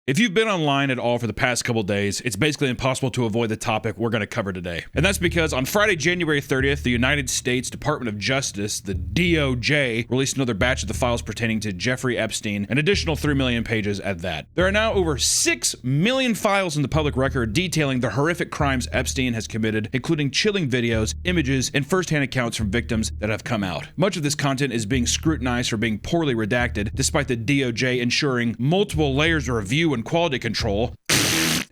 If you've been online at all for the past couple days, it's basically impossible to avoid the topic we're going to cover today. And that's because on Friday, January 30th, the United States Department of Justice, the DOJ, released another batch of the files pertaining to Jeffrey Epstein, an additional 3 million pages at that. There are now over 6 million files in the public record detailing the horrific crimes Epstein has committed, including chilling videos, images, and first-hand accounts from victims that have come out. Much of this content is being scrutinized for being poorly redacted, despite the DOJ ensuring multiple layers of review and quality control.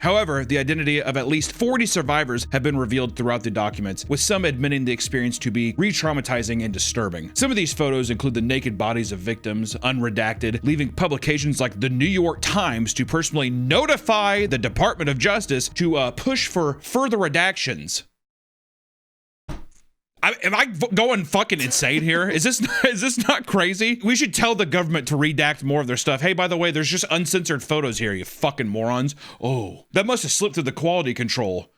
However, the identity of at least 40 survivors have been revealed throughout the documents, with some admitting the experience to be re-traumatizing and disturbing. Some of these photos include the naked bodies of victims, unredacted, leaving publications like the New York Times to personally notify the Department of Justice to push for further redactions. Am I going fucking insane here? Is this not crazy? We should tell the government to redact more of their stuff. Hey, by the way, there's just uncensored photos here, you fucking morons. Oh, that must have slipped through the quality control.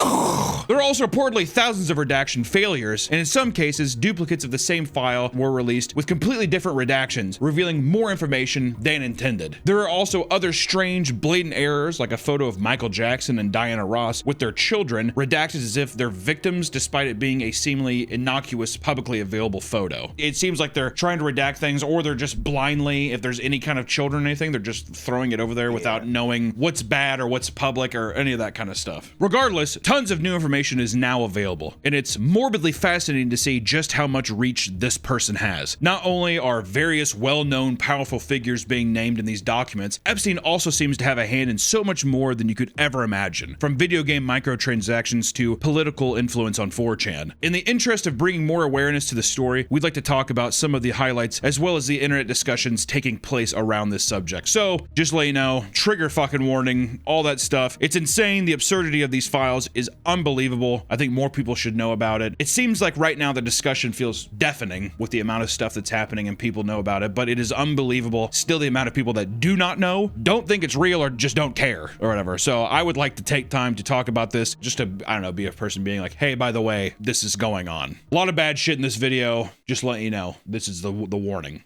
There are also reportedly thousands of redaction failures, and in some cases, duplicates of the same file were released with completely different redactions, revealing more information than intended. There are also other strange, blatant errors, like a photo of Michael Jackson and Diana Ross with their children, redacted as if they're victims despite it being a seemingly innocuous, publicly available photo. It seems like they're trying to redact things, or they're just blindly, if there's any kind of children or anything, they're just throwing it over there without knowing what's bad or what's public or any of that kind of stuff. Regardless, tons of new information is now available, and it's morbidly fascinating to see just how much reach this person has. Not only are various well-known powerful figures being named in these documents, Epstein also seems to have a hand in so much more than you could ever imagine, from video game microtransactions to political influence on 4chan. In the interest of bringing more awareness to the story, we'd like to talk about some of the highlights as well as the internet discussions taking place around this subject. So, just let you know, trigger fucking warning, all that stuff. It's insane. The absurdity of these files is unbelievable. I think more people should know about it. It seems like right now the discussion feels deafening with the amount of stuff that's happening and people know about it, but it is unbelievable still the amount of people that do not know, don't think it's real, or just don't care or whatever. So I would like to take time to talk about this, just to, I don't know, be a person being like, hey, by the way, this is going on. A lot of bad shit in this video, just letting you know, this is the warning.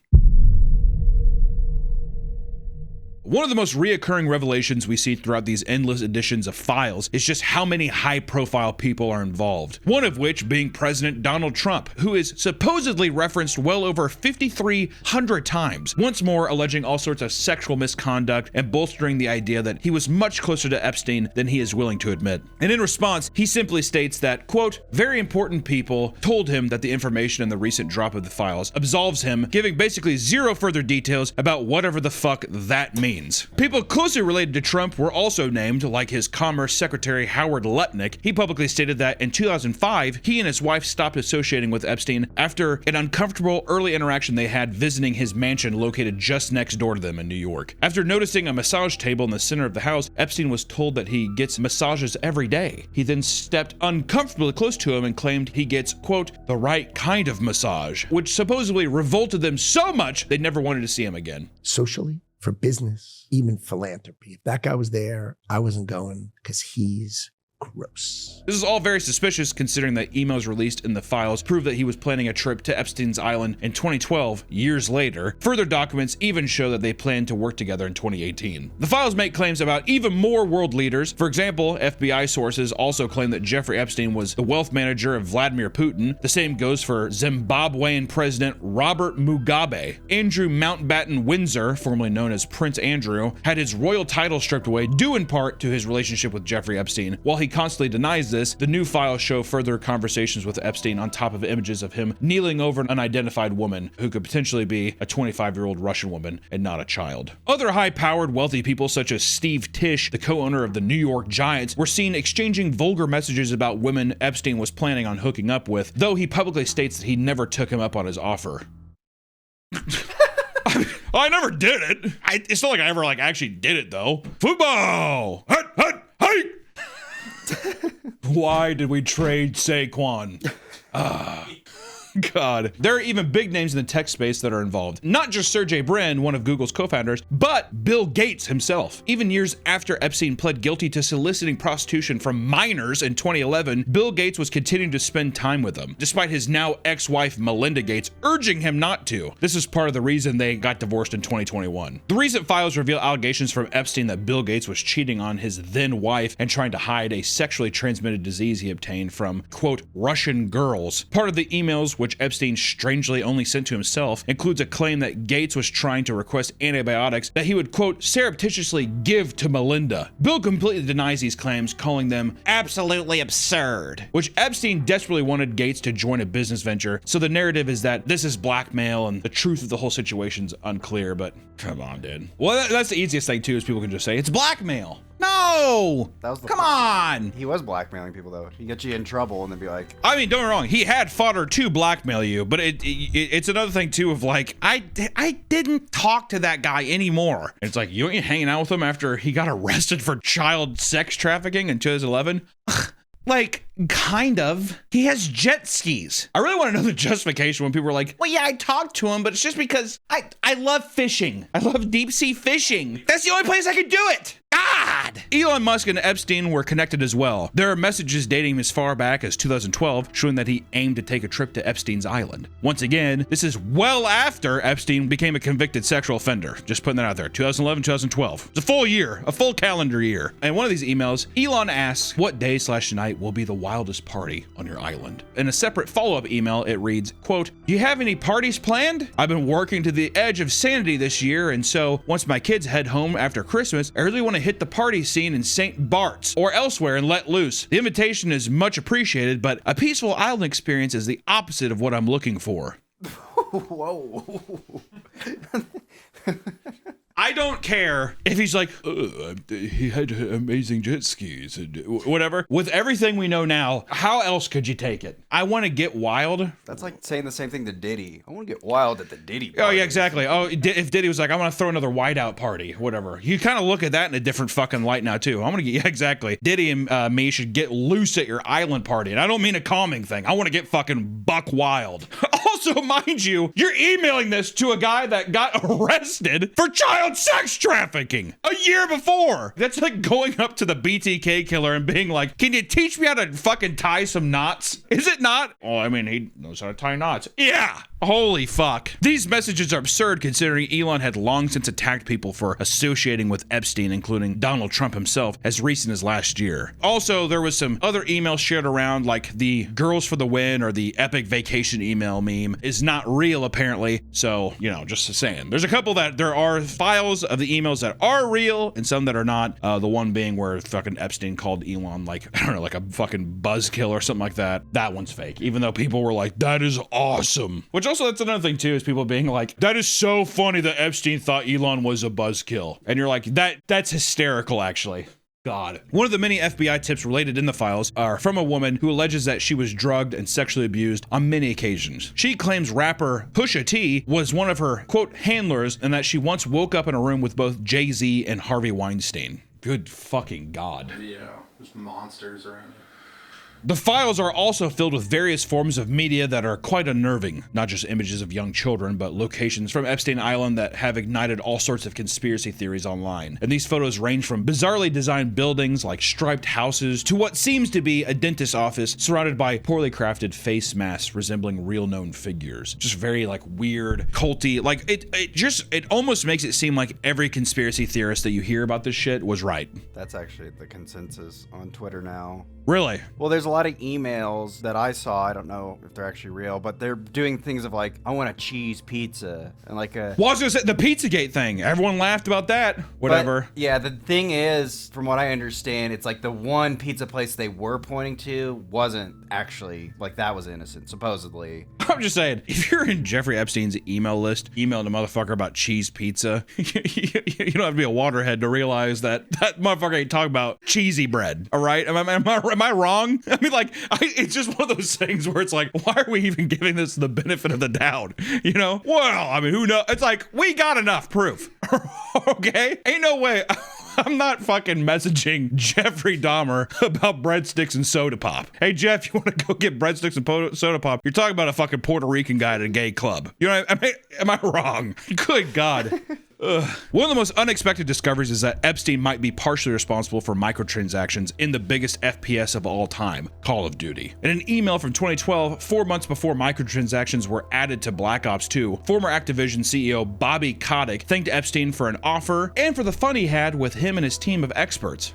One of the most reoccurring revelations we see throughout these endless editions of files is just how many high-profile people are involved. One of which being President Donald Trump, who is supposedly referenced well over 5,300 times, once more alleging all sorts of sexual misconduct and bolstering the idea that he was much closer to Epstein than he is willing to admit. And in response, he simply states that, quote, very important people told him that the information in the recent drop of the files absolves him, giving basically zero further details about whatever the fuck that means. People closely related to Trump were also named, like his Commerce Secretary Howard Lutnick. He publicly stated that in 2005, he and his wife stopped associating with Epstein after an uncomfortable early interaction they had visiting his mansion located just next door to them in New York. After noticing a massage table in the center of the house, Epstein was told that he gets massages every day. He then stepped uncomfortably close to him and claimed he gets, quote, the right kind of massage, which supposedly revolted them so much they never wanted to see him again. Socially, for business, even philanthropy. If that guy was there, I wasn't going because he's gross. This is all very suspicious considering that emails released in the files prove that he was planning a trip to Epstein's island in 2012, years later. Further documents even show that they planned to work together in 2018. The files make claims about even more world leaders. For example, FBI sources also claim that Jeffrey Epstein was the wealth manager of Vladimir Putin. The same goes for Zimbabwean President Robert Mugabe. Andrew Mountbatten Windsor, formerly known as Prince Andrew, had his royal title stripped away due in part to his relationship with Jeffrey Epstein. While he constantly denies this, the new files show further conversations with Epstein on top of images of him kneeling over an unidentified woman who could potentially be a 25-year-old Russian woman and not a child. Other high-powered, wealthy people such as Steve Tisch, the co-owner of the New York Giants, were seen exchanging vulgar messages about women Epstein was planning on hooking up with, though he publicly states that he never took him up on his offer. I never did it. It's not like I ever actually did it though. Football! Hut, hut, hey! Why did we trade Saquon? God. There are even big names in the tech space that are involved. Not just Sergey Brin, one of Google's co-founders, but Bill Gates himself. Even years after Epstein pled guilty to soliciting prostitution from minors in 2011, Bill Gates was continuing to spend time with them, despite his now ex-wife Melinda Gates urging him not to. This is part of the reason they got divorced in 2021. The recent files reveal allegations from Epstein that Bill Gates was cheating on his then wife and trying to hide a sexually transmitted disease he obtained from, quote, Russian girls. Part of the emails, which Epstein strangely only sent to himself, includes a claim that Gates was trying to request antibiotics that he would, quote, surreptitiously give to Melinda. Bill completely denies these claims, calling them absolutely absurd, which Epstein desperately wanted Gates to join a business venture, so the narrative is that this is blackmail and the truth of the whole situation's unclear, but come on, dude. Well, that's the easiest thing too, is people can just say, it's blackmail. No! Come on! He was blackmailing people, though. He get you in trouble and then be like... I mean, don't get me wrong. He had fodder to blackmail you, but it's another thing, too, of like, I didn't talk to that guy anymore. And it's like, you ain't hanging out with him after he got arrested for child sex trafficking in 2011? Like, kind of. He has jet skis. I really want to know the justification when people are like, well, yeah, I talked to him, but it's just because I love fishing. I love deep sea fishing. That's the only place I could do it. God! Elon Musk and Epstein were connected as well. There are messages dating as far back as 2012 showing that he aimed to take a trip to Epstein's island. Once again, this is well after Epstein became a convicted sexual offender. Just putting that out there. 2011, 2012. It's a full year, a full calendar year. And one of these emails, Elon asks, what day/night will be the wildest party on your island? In a separate follow-up email, it reads, quote, do you have any parties planned? I've been working to the edge of sanity this year, and so once my kids head home after Christmas, I really want to hit the party scene in St. Bart's or elsewhere and let loose. The invitation is much appreciated, but a peaceful island experience is the opposite of what I'm looking for. Whoa. I don't care if he's like, he had amazing jet skis and whatever. With everything we know now, how else could you take it? I want to get wild. That's like saying the same thing to Diddy. I want to get wild at the Diddy party. Oh, yeah, exactly. Oh, if Diddy was like, I want to throw another whiteout party, whatever. You kind of look at that in a different fucking light now, too. I want to get, yeah, exactly. Diddy and me should get loose at your island party. And I don't mean a calming thing. I want to get fucking buck wild. Also, mind you, you're emailing this to a guy that got arrested for child sex trafficking a year before. That's like going up to the BTK killer and being like, can you teach me how to fucking tie some knots? Is it not? Oh, I mean, he knows how to tie knots. Yeah. Holy fuck. These messages are absurd considering Elon had long since attacked people for associating with Epstein, including Donald Trump himself, as recent as last year. Also, there was some other emails shared around, like the girls for the win or the epic vacation email meme is not real, apparently. So, you know, just saying. There's a couple that there are files of the emails that are real and some that are not. The one being where fucking Epstein called Elon, like, I don't know, like a fucking buzzkill or something like that. That one's fake, even though people were like, that is awesome. Which also, that's another thing too, is people being like, that is so funny that Epstein thought Elon was a buzzkill. And you're like, that's hysterical, actually. God. One of the many FBI tips related in the files are from a woman who alleges that she was drugged and sexually abused on many occasions. She claims rapper Pusha T was one of her, quote, handlers, and that she once woke up in a room with both Jay-Z and Harvey Weinstein. Good fucking God. Yeah, there's monsters around it. The files are also filled with various forms of media that are quite unnerving, not just images of young children, but locations from Epstein Island that have ignited all sorts of conspiracy theories online. And these photos range from bizarrely designed buildings like striped houses to what seems to be a dentist's office surrounded by poorly crafted face masks resembling real known figures. Just very like weird, culty, like it almost makes it seem like every conspiracy theorist that you hear about this shit was right. That's actually the consensus on Twitter now. Really? Well, there's a lot of emails that I saw. I don't know if they're actually real, but they're doing things of like, I want a cheese pizza and like a... Well, I was gonna say the Pizzagate thing. Everyone laughed about that. Whatever. But, yeah, the thing is, from what I understand, it's like the one pizza place they were pointing to wasn't actually, like that was innocent, supposedly. I'm just saying, if you're in Jeffrey Epstein's email list, emailing a motherfucker about cheese pizza, you don't have to be a waterhead to realize that that motherfucker ain't talking about cheesy bread, all right? Am I wrong? I mean, like, it's just one of those things where it's like, why are we even giving this the benefit of the doubt? You know? Well, I mean, who knows? It's like, we got enough proof, okay? Ain't no way. I'm not fucking messaging Jeffrey Dahmer about breadsticks and soda pop. Hey, Jeff, you want to go get breadsticks and soda pop? You're talking about a fucking Puerto Rican guy at a gay club. You know, am I wrong? Good God. Ugh. One of the most unexpected discoveries is that Epstein might be partially responsible for microtransactions in the biggest FPS of all time, Call of Duty. In an email from 2012, 4 months before microtransactions were added to Black Ops 2, former Activision CEO Bobby Kotick thanked Epstein for an offer and for the fun he had with him and his team of experts.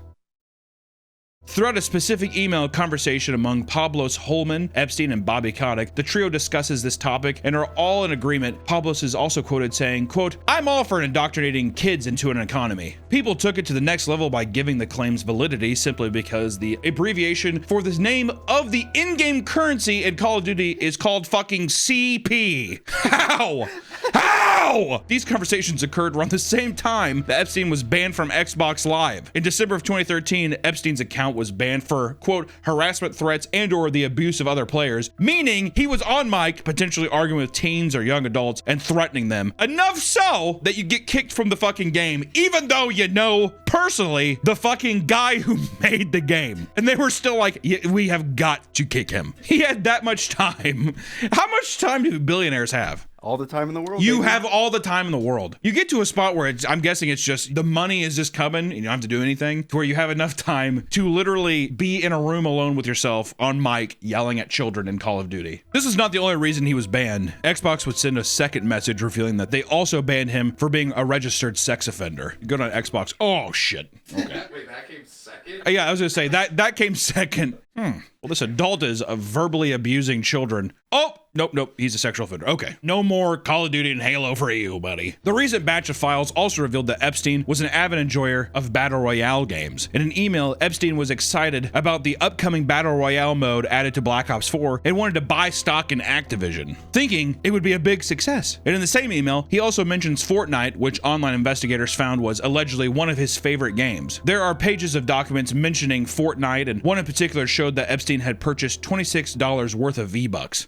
Throughout a specific email conversation among Pablos Holman, Epstein, and Bobby Kotick, the trio discusses this topic and are all in agreement. Pablos is also quoted saying, quote, "I'm all for indoctrinating kids into an economy. People took it to the next level by giving the claims validity simply because the abbreviation for the name of the in-game currency in Call of Duty is called fucking CP. How? How? These conversations occurred around the same time that Epstein was banned from Xbox Live. In December of 2013, Epstein's account was banned for, quote, harassment threats and or the abuse of other players, meaning he was on mic potentially arguing with teens or young adults and threatening them. Enough so that you get kicked from the fucking game, even though you know personally the fucking guy who made the game. And they were still like, yeah, we have got to kick him. He had that much time. How much time do billionaires have? All the time in the world. You baby. have all the time in the world. You get to a spot where I'm guessing it's just the money is just coming and you don't have to do anything, to where you have enough time to literally be in a room alone with yourself on mic yelling at children in Call of Duty. This is not the only reason he was banned. Xbox would send a second message revealing that they also banned him for being a registered sex offender. You go to Xbox. Oh shit. Okay. Wait, that came second? Yeah, I was gonna say that came second. Well, this adult is verbally abusing children. Oh, nope, he's a sexual offender. Okay, no more Call of Duty and Halo for you, buddy. The recent batch of files also revealed that Epstein was an avid enjoyer of Battle Royale games. In an email, Epstein was excited about the upcoming Battle Royale mode added to Black Ops 4 and wanted to buy stock in Activision, thinking it would be a big success. And in the same email, he also mentions Fortnite, which online investigators found was allegedly one of his favorite games. There are pages of documents mentioning Fortnite, and one in particular showed that Epstein had purchased $26 worth of V-Bucks.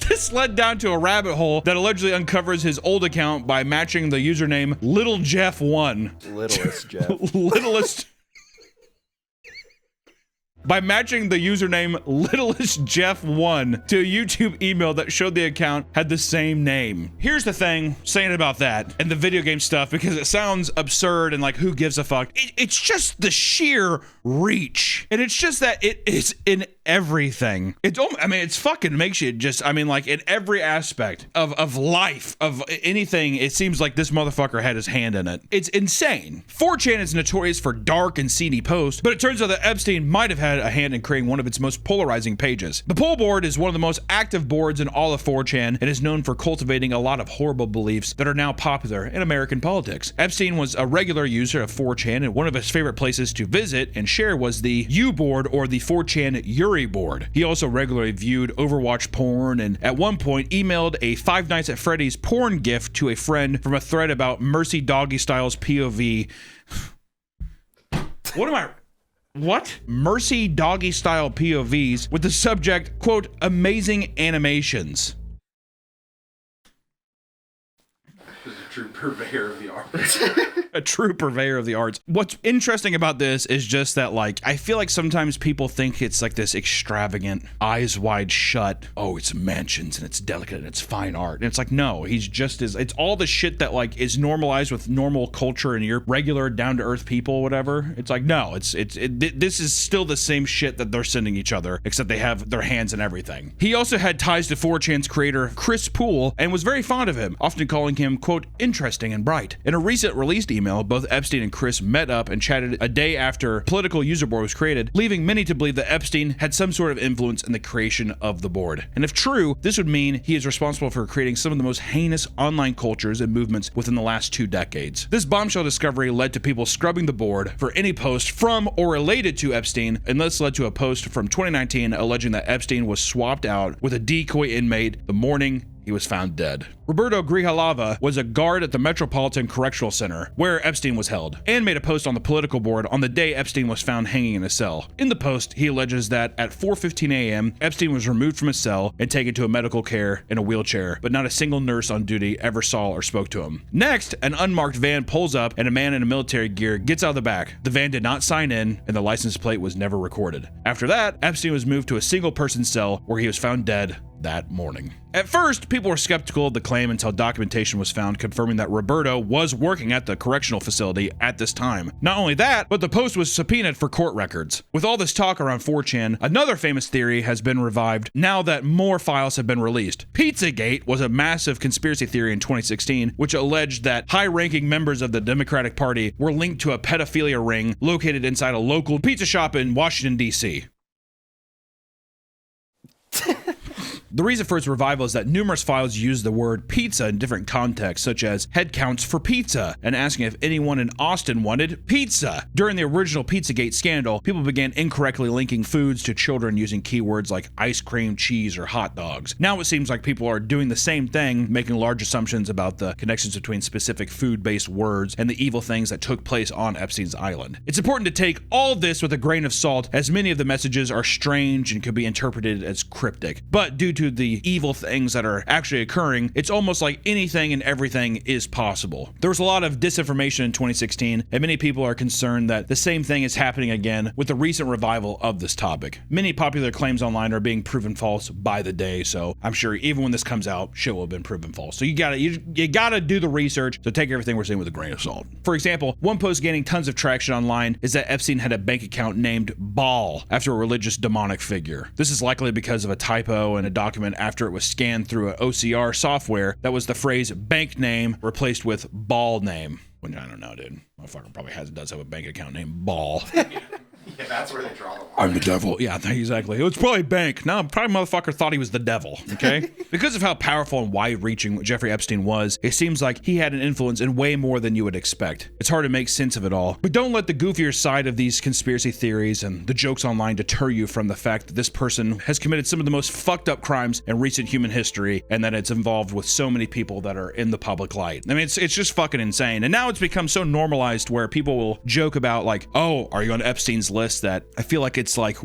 This led down to a rabbit hole that allegedly uncovers his old account by matching the username Little Jeff 1. Littlest Jeff. Littlest. By matching the username Littlest Jeff 1 to a YouTube email that showed the account had the same name. Here's the thing saying about that and the video game stuff, because it sounds absurd and like who gives a fuck. It's just the sheer reach. And it's just that it is in everything. It's fucking makes you just, like in every aspect of life, of anything, it seems like this motherfucker had his hand in it. It's insane. 4chan is notorious for dark and seedy posts, but it turns out that Epstein might have had a hand in creating one of its most polarizing pages. The poll board is one of the most active boards in all of 4chan and is known for cultivating a lot of horrible beliefs that are now popular in American politics. Epstein was a regular user of 4chan, and one of his favorite places to visit and share was the U board, or the 4chan Yuri board. He also regularly viewed Overwatch porn, and at one point emailed a Five Nights at Freddy's porn gift to a friend from a thread about Mercy Doggy Styles POV. What? Mercy Doggy Style POVs with the subject, quote, amazing animations. This is a true purveyor of the arts. A true purveyor of the arts. What's interesting about this is just that, like, I feel like sometimes people think it's like this extravagant, eyes wide shut, oh, it's mansions and it's delicate and it's fine art. And it's like, no, it's all the shit that like is normalized with normal culture and your regular down to earth people, whatever. It's like, no, this is still the same shit that they're sending each other, except they have their hands in everything. He also had ties to 4chan's creator, Chris Poole, and was very fond of him, often calling him, quote, interesting and bright. In a recent released email, both Epstein and Chris met up and chatted a day after political user board was created, leaving many to believe that Epstein had some sort of influence in the creation of the board. And if true, this would mean he is responsible for creating some of the most heinous online cultures and movements within the last 2 decades. This bombshell discovery led to people scrubbing the board for any post from or related to Epstein, and this led to a post from 2019 alleging that Epstein was swapped out with a decoy inmate the morning he was found dead. Roberto Grijalava was a guard at the Metropolitan Correctional Center, where Epstein was held, and made a post on the political board on the day Epstein was found hanging in a cell. In the post, he alleges that at 4:15 a.m., Epstein was removed from his cell and taken to a medical care in a wheelchair, but not a single nurse on duty ever saw or spoke to him. Next, an unmarked van pulls up and a man in a military gear gets out of the back. The van did not sign in and the license plate was never recorded. After that, Epstein was moved to a single-person cell where he was found dead that morning. At first, people were skeptical of the claim until documentation was found confirming that Roberto was working at the correctional facility at this time. Not only that, but the post was subpoenaed for court records. With all this talk around 4chan, another famous theory has been revived now that more files have been released. Pizzagate was a massive conspiracy theory in 2016, which alleged that high-ranking members of the Democratic Party were linked to a pedophilia ring located inside a local pizza shop in Washington, D.C. The reason for its revival is that numerous files use the word pizza in different contexts, such as head counts for pizza and asking if anyone in Austin wanted pizza. During the original Pizzagate scandal, people began incorrectly linking foods to children using keywords like ice cream, cheese, or hot dogs. Now it seems like people are doing the same thing, making large assumptions about the connections between specific food-based words and the evil things that took place on Epstein's island. It's important to take all of this with a grain of salt, as many of the messages are strange and could be interpreted as cryptic. But due to the evil things that are actually occurring, it's almost like anything and everything is possible. There was a lot of disinformation in 2016, and many people are concerned that the same thing is happening again with the recent revival of this topic. Many popular claims online are being proven false by the day, so I'm sure even when this comes out, shit will have been proven false. So you gotta do the research, so take everything we're saying with a grain of salt. For example, one post gaining tons of traction online is that Epstein had a bank account named Ball after a religious demonic figure. This is likely because of a typo in a document after it was scanned through an OCR software that was the phrase bank name replaced with ball name. Which I don't know, dude. Motherfucker probably does have a bank account named Ball. Yeah, that's where they draw the line. I'm the devil. Yeah, exactly. It was probably bank. No, probably motherfucker thought he was the devil, okay? Because of how powerful and wide-reaching Jeffrey Epstein was, it seems like he had an influence in way more than you would expect. It's hard to make sense of it all. But don't let the goofier side of these conspiracy theories and the jokes online deter you from the fact that this person has committed some of the most fucked up crimes in recent human history, and that it's involved with so many people that are in the public light. I mean, it's just fucking insane. And now it's become so normalized where people will joke about like, oh, are you on Epstein's list? That I feel like it's like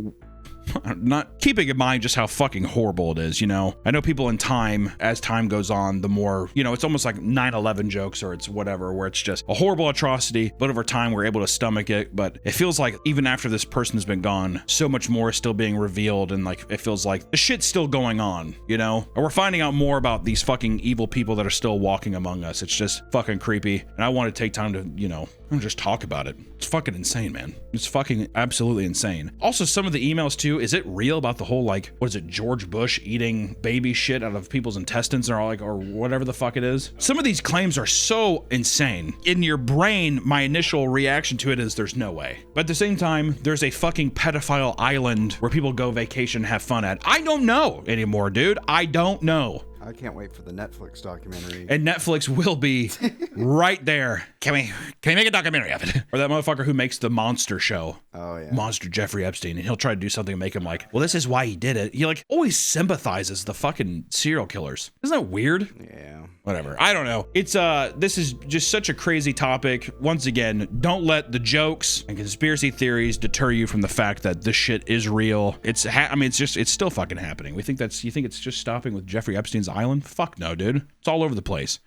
not keeping in mind just how fucking horrible it is, you know? I know people in time, as time goes on, the more, you know, it's almost like 9/11 jokes or it's whatever, where it's just a horrible atrocity, but over time we're able to stomach it. But it feels like even after this person has been gone, so much more is still being revealed, and like it feels like the shit's still going on, you know? And we're finding out more about these fucking evil people that are still walking among us. It's just fucking creepy, and I want to take time to, you know, just talk about it. It's fucking insane, man. It's fucking absolutely insane. Also, some of the emails too, is it real about the whole like, what is it, George Bush eating baby shit out of people's intestines or like, or whatever the fuck it is? Some of these claims are so insane. In your brain, my initial reaction to it is there's no way. But at the same time, there's a fucking pedophile island where people go vacation and have fun at. I don't know anymore, dude. I don't know. I can't wait for the Netflix documentary. And Netflix will be right there. Can we make a documentary of it? Or that motherfucker who makes the Monster show. Oh, yeah. Monster Jeffrey Epstein. And he'll try to do something and make him like, well, this is why he did it. He like always sympathizes the fucking serial killers. Isn't that weird? Yeah. Whatever. I don't know. It's this is just such a crazy topic. Once again, don't let the jokes and conspiracy theories deter you from the fact that this shit is real. It's still fucking happening. You think it's just stopping with Jeffrey Epstein's island? Fuck no, dude. It's all over the place.